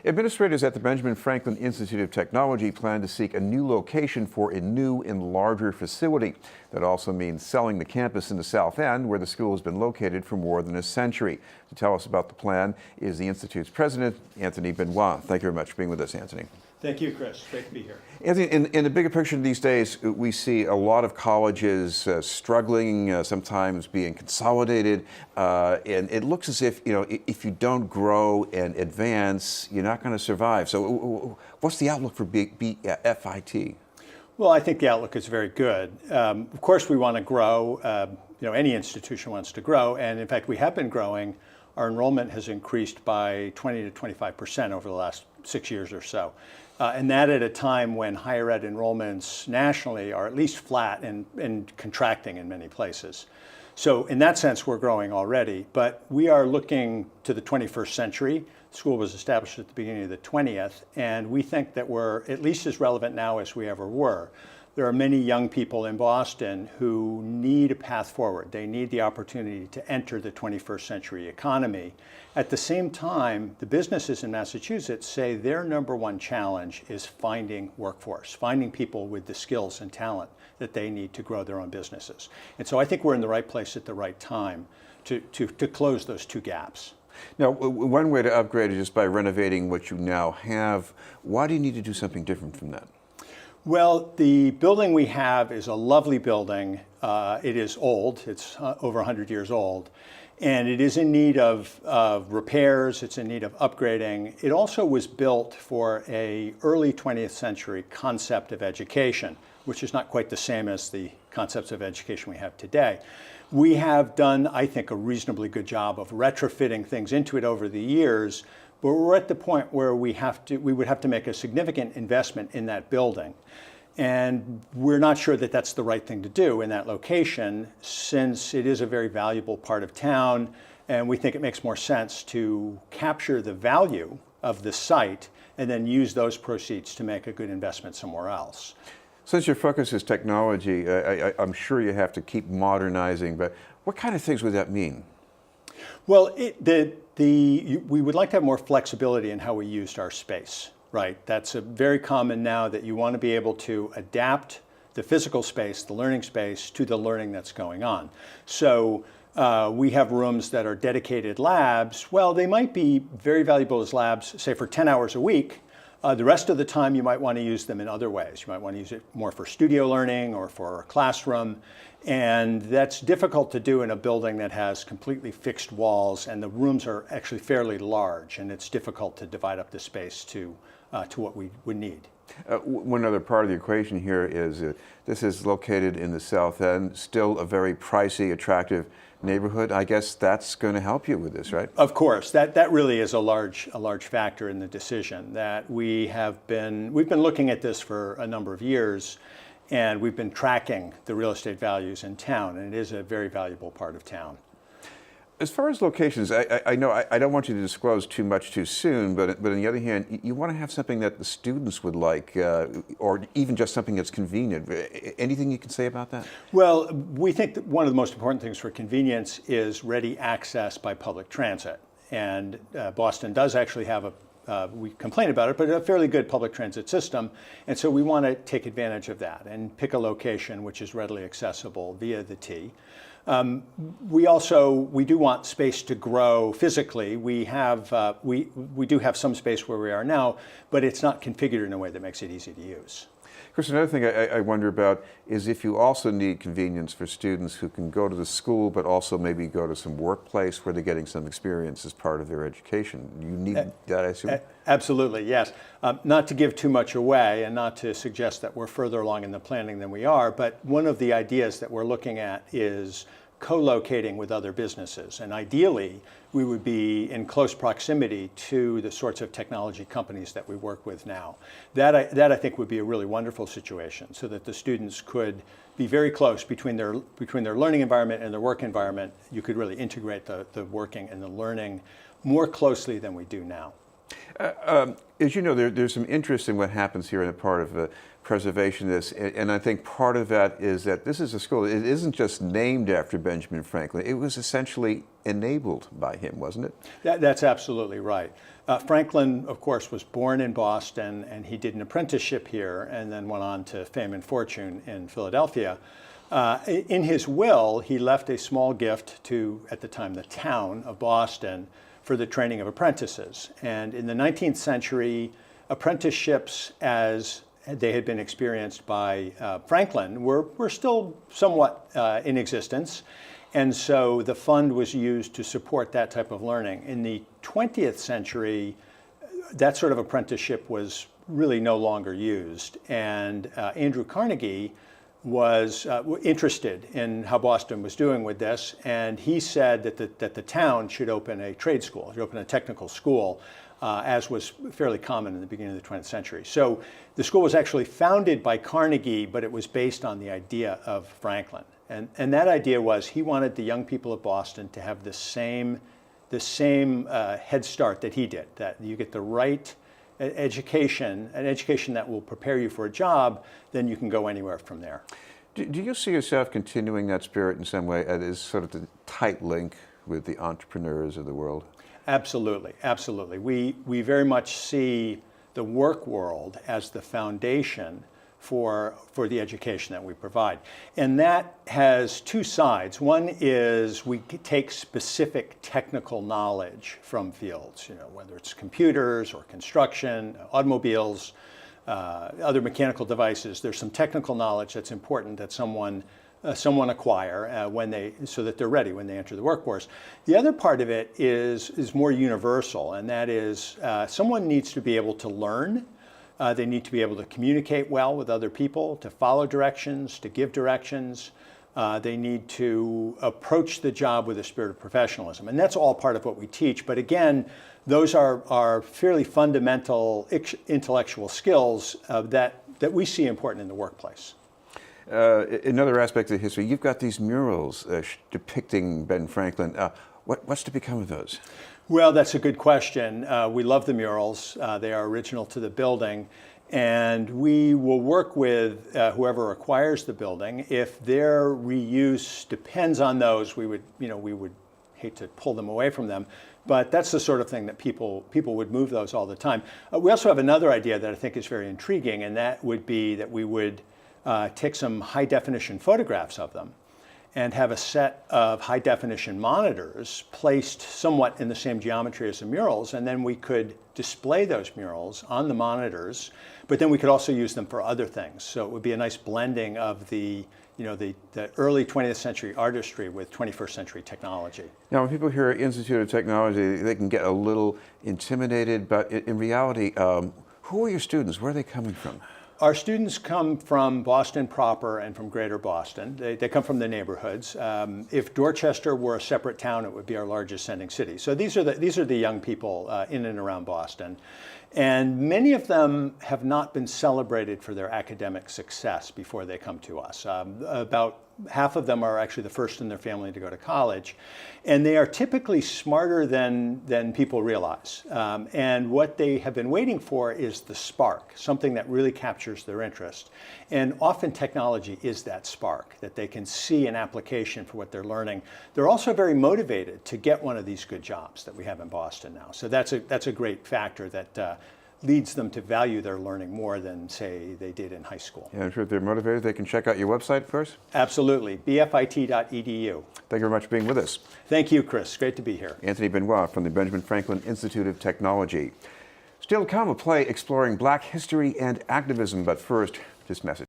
Administrators at the Benjamin Franklin Institute of Technology plan to seek a new location for a new and larger facility. That also means selling the campus in the South End, where the school has been located for more than a century. To tell us about the plan is the Institute's president, Anthony Benoit. Thank you very much for being with us, Anthony. Thank you, Chris. Great to be here. Anthony, in the bigger picture these days, we see a lot of colleges struggling, sometimes being consolidated, and it looks as if, if you don't grow and advance, you're not going to survive. So what's the outlook for FIT? Well, I think the outlook is very good. Of course, we want to grow. Any institution wants to grow, and in fact, we have been growing. Our enrollment has increased by 20 to 25% over the last 6 years or so. And that at a time when higher ed enrollments nationally are at least flat and contracting in many places. So in that sense, we're growing already, but we are looking to the 21st century. The school was established at the beginning of the 20th, and we think that we're at least as relevant now as we ever were. There are many young people in Boston who need a path forward. They need the opportunity to enter the 21st century economy. At the same time, the businesses in Massachusetts say their number one challenge is finding workforce, finding people with the skills and talent that they need to grow their own businesses. And so I think we're in the right place at the right time to close those two gaps. Now, one way to upgrade is just by renovating what you now have. Why do you need to do something different from that? Well, the building we have is a lovely building. It is old. It's over 100 years old. And it is in need of repairs. It's in need of upgrading. It also was built for an early 20th century concept of education, which is not quite the same as the concepts of education we have today. We have done, I think, a reasonably good job of retrofitting things into it over the years, but we're at the point where we would have to make a significant investment in that building. And we're not sure that that's the right thing to do in that location, since it is a very valuable part of town, and we think it makes more sense to capture the value of the site and then use those proceeds to make a good investment somewhere else. Since your focus is technology, I'm sure you have to keep modernizing, but what kind of things would that mean? Well, we would like to have more flexibility in how we used our space, right? That's very common now, that you want to be able to adapt the physical space, the learning space, to the learning that's going on. So we have rooms that are dedicated labs. Well, they might be very valuable as labs, say for 10 hours a week. The rest of the time you might want to use them in other ways. You might want to use it more for studio learning or for a classroom. And that's difficult to do in a building that has completely fixed walls, and the rooms are actually fairly large, and it's difficult to divide up the space to what we would need. One other part of the equation here is this is located in the South End, still a very pricey, attractive neighborhood. I guess that's going to help you with this, right? Of course, that really is a large factor in the decision. That we've been looking at this for a number of years, and we've been tracking the real estate values in town, and it is a very valuable part of town. As far as locations, I know I don't want you to disclose too much too soon, but on the other hand, you want to have something that the students would like, or even just something that's convenient. Anything you can say about that? Well, we think that one of the most important things for convenience is ready access by public transit. And Boston does actually have we complain about it, but a fairly good public transit system. And so we want to take advantage of that and pick a location which is readily accessible via the T. We do want space to grow physically. We do have some space where we are now, but it's not configured in a way that makes it easy to use. Chris, another thing I wonder about is if you also need convenience for students who can go to the school, but also maybe go to some workplace where they're getting some experience as part of their education. You need that, I assume? Absolutely, yes. Not to give too much away and not to suggest that we're further along in the planning than we are, but one of the ideas that we're looking at is co-locating with other businesses. And ideally, we would be in close proximity to the sorts of technology companies that we work with now. That I think would be a really wonderful situation, so that the students could be very close between their learning environment and their work environment. You could really integrate the working and the learning more closely than we do now. As you know, there's some interest in what happens here in a part of preservation of this, and I think part of that is that this is a school, it isn't just named after Benjamin Franklin, it was essentially enabled by him, wasn't it? That's absolutely right. Franklin, of course, was born in Boston, and he did an apprenticeship here and then went on to fame and fortune in Philadelphia. In his will, he left a small gift to, at the time, the town of Boston for the training of apprentices. And in the 19th century, apprenticeships as they had been experienced by Franklin were still somewhat in existence. And so the fund was used to support that type of learning. In the 20th century, that sort of apprenticeship was really no longer used. And Andrew Carnegie was interested in how Boston was doing with this, and he said that the town should open a trade school, should open a technical school, as was fairly common in the beginning of the 20th century. So the school was actually founded by Carnegie, but it was based on the idea of Franklin. And that idea was he wanted the young people of Boston to have the same head start that he did, that you get the right education, an education that will prepare you for a job, then you can go anywhere from there. Do you see yourself continuing that spirit in some way as sort of the tight link with the entrepreneurs of the world? Absolutely, absolutely. We very much see the work world as the foundation for the education that we provide. And that has two sides. One is we take specific technical knowledge from fields, whether it's computers or construction, automobiles, other mechanical devices. There's some technical knowledge that's important that someone acquire so that they're ready when they enter the workforce. The other part of it is more universal, and that is someone needs to be able to learn. They need to be able to communicate well with other people, to follow directions, to give directions. They need to approach the job with a spirit of professionalism. And that's all part of what we teach. But again, those are fairly fundamental intellectual skills that we see important in the workplace. Another aspect of history, you've got these murals depicting Ben Franklin. What's to become of those? Well, that's a good question. We love the murals. They are original to the building. And we will work with whoever acquires the building. If their reuse depends on those, we would hate to pull them away from them. But that's the sort of thing that people would move those all the time. We also have another idea that I think is very intriguing, and that would be that we would take some high-definition photographs of them and have a set of high-definition monitors placed somewhat in the same geometry as the murals, and then we could display those murals on the monitors, but then we could also use them for other things. So it would be a nice blending of the early 20th century artistry with 21st century technology. Now, when people hear Institute of Technology, they can get a little intimidated, but in reality, who are your students? Where are they coming from? Our students come from Boston proper and from greater Boston. They come from the neighborhoods. If Dorchester were a separate town, it would be our largest sending city. So these are the young people in and around Boston. And many of them have not been celebrated for their academic success before they come to us. About half of them are actually the first in their family to go to college. And they are typically smarter than people realize. And what they have been waiting for is the spark, something that really captures their interest. And often technology is that spark, that they can see an application for what they're learning. They're also very motivated to get one of these good jobs that we have in Boston now. So that's a great factor that leads them to value their learning more than, say, they did in high school. Yeah, I'm sure if they're motivated, they can check out your website, of course. Absolutely, bfit.edu. Thank you very much for being with us. Thank you, Chris. Great to be here. Anthony Benoit from the Benjamin Franklin Institute of Technology. Still to come, a play exploring Black history and activism, but first, this message.